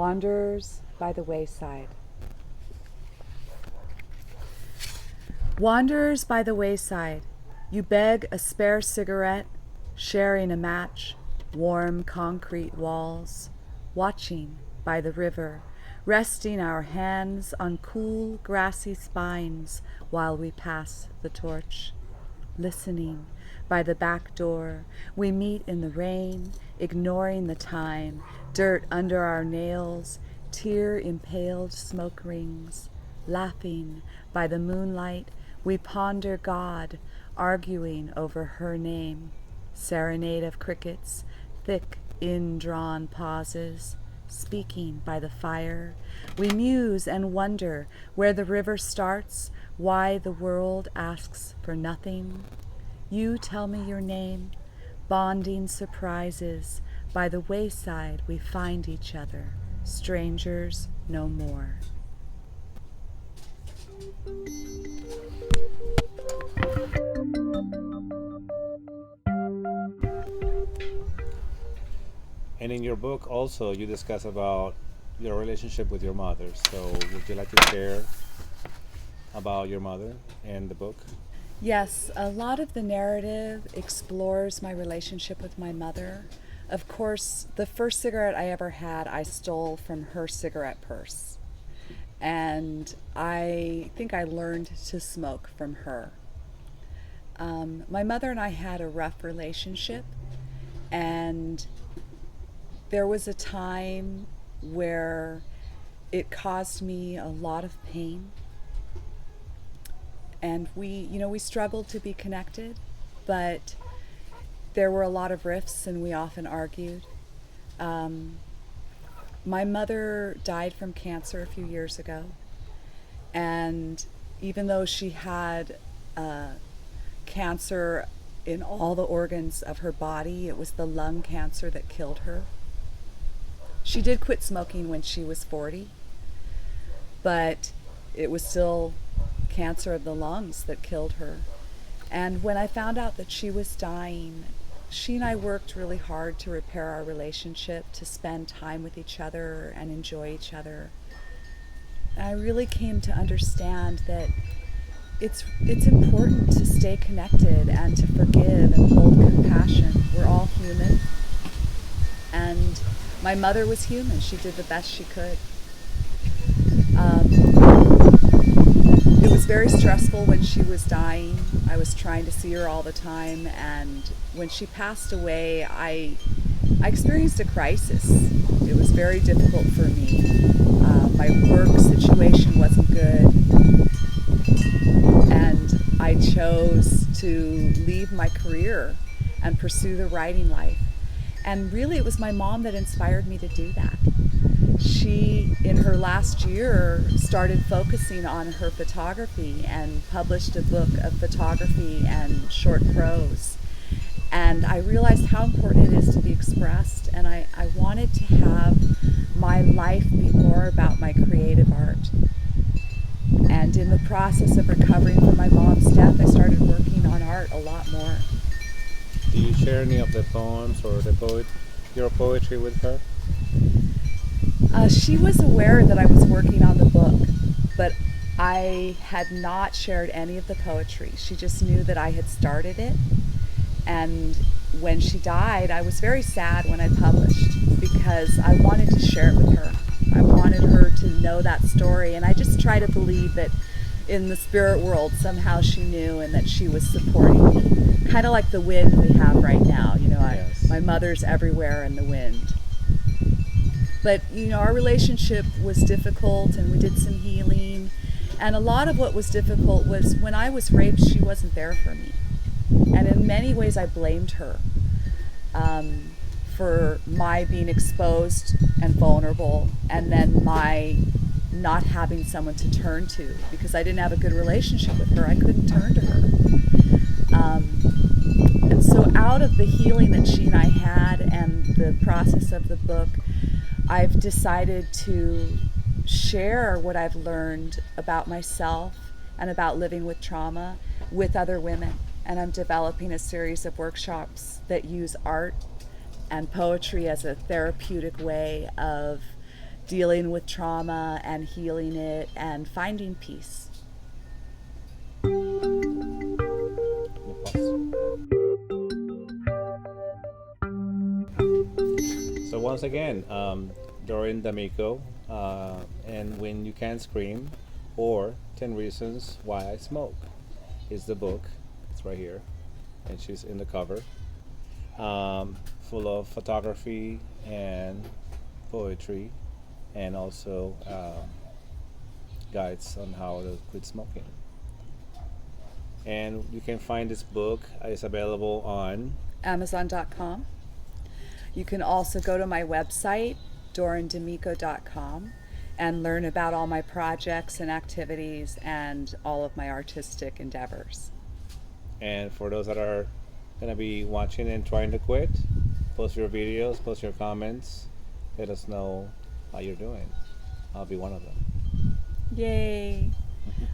Wanderers by the wayside. Wanderers by the wayside, you beg a spare cigarette, sharing a match, warm concrete walls, watching by the river, resting our hands on cool, grassy spines while we pass the torch. Listening by the back door, we meet in the rain, ignoring the time, dirt under our nails, tear-impaled smoke rings. Laughing by the moonlight, we ponder God, arguing over her name. Serenade of crickets, thick indrawn pauses. Speaking by the fire, we muse and wonder where the river starts, why the world asks for nothing. You tell me your name, bonding surprises. By the wayside we find each other, strangers no more. And in your book also you discuss about your relationship with your mother. So would you like to share about your mother and the book? Yes, a lot of the narrative explores my relationship with my mother. Of course, the first cigarette I ever had, I stole from her cigarette purse. And I think I learned to smoke from her. My mother and I had a rough relationship, and there was a time where it caused me a lot of pain. And we struggled to be connected, but there were a lot of rifts and we often argued. My mother died from cancer a few years ago, and even though she had cancer in all the organs of her body, it was the lung cancer that killed her. She did quit smoking when she was 40, but it was still cancer of the lungs that killed her. And when I found out that she was dying, she and I worked really hard to repair our relationship, to spend time with each other and enjoy each other. And I really came to understand that it's important to stay connected and to forgive and hold compassion. We're all human. And my mother was human. She did the best she could. It was very stressful when she was dying. I was trying to see her all the time, and when she passed away, I experienced a crisis. It was very difficult for me. My work situation wasn't good, and I chose to leave my career and pursue the writing life. And really, it was my mom that inspired me to do that. She, in her last year, started focusing on her photography and published a book of photography and short prose. And I realized how important it is to be expressed, and I wanted to have my life be more about my creative art. And in the process of recovering from my mom's death, I started working on art a lot more. Do you share any of the poems or your poetry with her? She was aware that I was working on the book, but I had not shared any of the poetry. She just knew that I had started it. And when she died, I was very sad when I published, because I wanted to share it with her. I wanted her to know that story, and I just try to believe that in the spirit world somehow she knew and that she was supporting me. Kind of like the wind we have right now. Yes. My mother's everywhere in the wind. But, our relationship was difficult, and we did some healing. And a lot of what was difficult was when I was raped, she wasn't there for me. And in many ways, I blamed her for my being exposed and vulnerable, and then my not having someone to turn to, because I didn't have a good relationship with her. I couldn't turn to her. And so out of the healing that she and I had and the process of the book, I've decided to share what I've learned about myself and about living with trauma with other women. And I'm developing a series of workshops that use art and poetry as a therapeutic way of dealing with trauma and healing it and finding peace. So once again, Doren Damico, and When You Can't Scream, or 10 Reasons Why I Smoke is the book. It's right here, and she's in the cover, full of photography and poetry, and also guides on how to quit smoking. And you can find this book. It's available on Amazon.com. You can also go to my website, dorendamico.com, and learn about all my projects and activities and all of my artistic endeavors. And for those that are going to be watching and trying to quit, post your videos, post your comments, let us know how you're doing. I'll be one of them. Yay!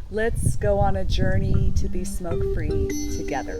Let's go on a journey to be smoke-free together.